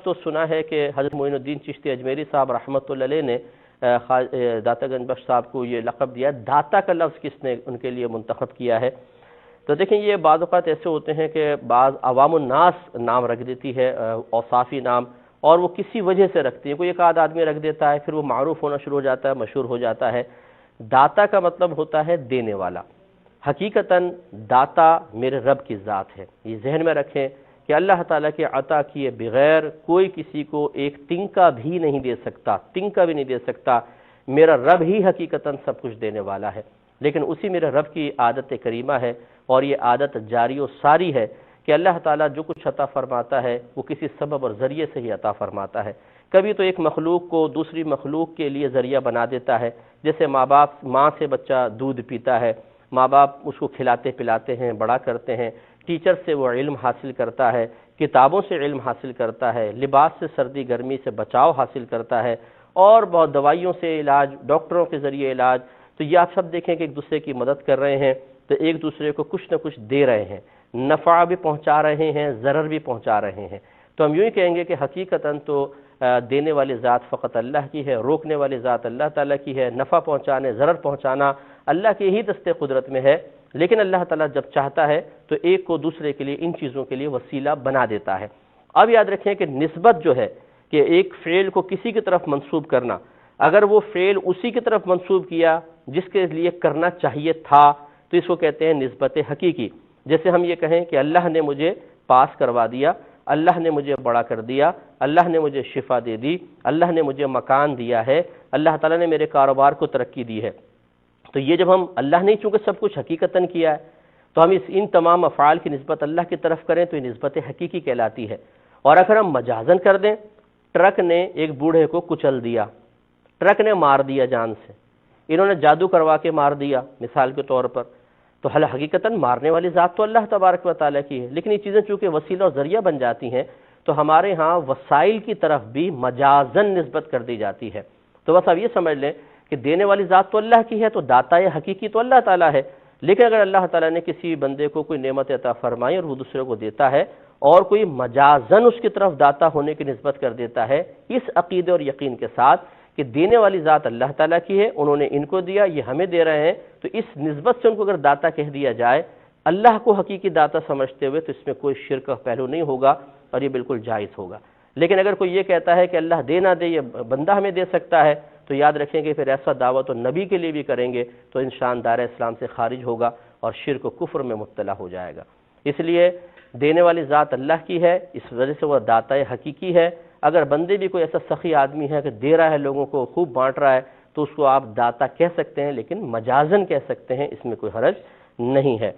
تو سنا ہے کہ حضرت معین الدین چشتی اجمیری صاحب رحمۃ اللہ علیہ نے داتا گنج بخش صاحب کو یہ لقب دیا، داتا کا لفظ کس نے ان کے لیے منتخب کیا ہے؟ تو دیکھیں یہ بعض اوقات ایسے ہوتے ہیں کہ بعض عوام الناس نام رکھ دیتی ہے، اوصافی نام، اور وہ کسی وجہ سے رکھتی ہے، کوئی ایک آدھ آدمی رکھ دیتا ہے، پھر وہ معروف ہونا شروع ہو جاتا ہے، مشہور ہو جاتا ہے۔ داتا کا مطلب ہوتا ہے دینے والا۔ حقیقتاً داتا میرے رب کی ذات ہے، یہ ذہن میں رکھیں کہ اللہ تعالیٰ کے عطا کیے بغیر کوئی کسی کو ایک تنکا بھی نہیں دے سکتا، تنکا بھی نہیں دے سکتا۔ میرا رب ہی حقیقتاً سب کچھ دینے والا ہے، لیکن اسی میرے رب کی عادت کریمہ ہے، اور یہ عادت جاری و ساری ہے کہ اللہ تعالیٰ جو کچھ عطا فرماتا ہے وہ کسی سبب اور ذریعے سے ہی عطا فرماتا ہے۔ کبھی تو ایک مخلوق کو دوسری مخلوق کے لیے ذریعہ بنا دیتا ہے، جیسے ماں سے بچہ دودھ پیتا ہے، ماں باپ اس کو کھلاتے پلاتے ہیں، بڑا کرتے ہیں، ٹیچر سے وہ علم حاصل کرتا ہے، کتابوں سے علم حاصل کرتا ہے، لباس سے سردی گرمی سے بچاؤ حاصل کرتا ہے، اور بہت دوائیوں سے علاج، ڈاکٹروں کے ذریعے علاج۔ تو یہ آپ سب دیکھیں کہ ایک دوسرے کی مدد کر رہے ہیں، تو ایک دوسرے کو کچھ نہ کچھ دے رہے ہیں، نفع بھی پہنچا رہے ہیں، ضرر بھی پہنچا رہے ہیں۔ تو ہم یوں ہی کہیں گے کہ حقیقتاً تو دینے والی ذات فقط اللہ کی ہے، روکنے والی ذات اللہ تعالیٰ کی ہے، نفع پہنچانے، ضرر پہنچانا اللہ کے ہی دستے قدرت میں ہے، لیکن اللہ تعالیٰ جب چاہتا ہے تو ایک کو دوسرے کے لیے ان چیزوں کے لیے وسیلہ بنا دیتا ہے۔ اب یاد رکھیں کہ نسبت جو ہے کہ ایک فعل کو کسی کی طرف منسوب کرنا، اگر وہ فعل اسی کی طرف منسوب کیا جس کے لیے کرنا چاہیے تھا تو اس کو کہتے ہیں نسبت حقیقی۔ جیسے ہم یہ کہیں کہ اللہ نے مجھے پاس کروا دیا، اللہ نے مجھے بڑا کر دیا، اللہ نے مجھے شفا دے دی، اللہ نے مجھے مکان دیا ہے، اللہ تعالیٰ نے میرے کاروبار کو ترقی دی ہے۔ تو یہ جب ہم اللہ نے چونکہ سب کچھ حقیقتاً کیا ہے تو ہم ان تمام افعال کی نسبت اللہ کی طرف کریں تو یہ نسبت حقیقی کہلاتی ہے۔ اور اگر ہم مجازن کر دیں، ٹرک نے ایک بوڑھے کو کچل دیا، ٹرک نے مار دیا جان سے، انہوں نے جادو کروا کے مار دیا مثال کے طور پر، تو حقیقتاً مارنے والی ذات تو اللہ تبارک و تعالیٰ کی ہے، لیکن یہ چیزیں چونکہ وسیلہ اور ذریعہ بن جاتی ہیں تو ہمارے ہاں وسائل کی طرف بھی مجازن نسبت کر دی جاتی ہے۔ تو بس اب یہ سمجھ لیں کہ دینے والی ذات تو اللہ کی ہے، تو داتا حقیقی تو اللہ تعالیٰ ہے، لیکن اگر اللہ تعالیٰ نے کسی بندے کو کوئی نعمت عطا فرمائی اور وہ دوسرے کو دیتا ہے اور کوئی مجازن اس کی طرف داتا ہونے کی نسبت کر دیتا ہے اس عقیدے اور یقین کے ساتھ کہ دینے والی ذات اللہ تعالیٰ کی ہے، انہوں نے ان کو دیا، یہ ہمیں دے رہے ہیں، تو اس نسبت سے ان کو اگر داتا کہہ دیا جائے اللہ کو حقیقی داتا سمجھتے ہوئے تو اس میں کوئی شرک کا پہلو نہیں ہوگا اور یہ بالکل جائز ہوگا۔ لیکن اگر کوئی یہ کہتا ہے کہ اللہ دے نہ دے، یہ بندہ ہمیں دے سکتا ہے، تو یاد رکھیں کہ پھر ایسا دعویٰ تو نبی کے لیے بھی کریں گے تو انسان دائرہ اسلام سے خارج ہوگا اور شرک و کفر میں مبتلا ہو جائے گا۔ اس لیے دینے والی ذات اللہ کی ہے، اس وجہ سے وہ داتا حقیقی ہے۔ اگر بندے بھی کوئی ایسا سخی آدمی ہے کہ دے رہا ہے، لوگوں کو خوب بانٹ رہا ہے، تو اس کو آپ داتا کہہ سکتے ہیں، لیکن مجازن کہہ سکتے ہیں، اس میں کوئی حرج نہیں ہے۔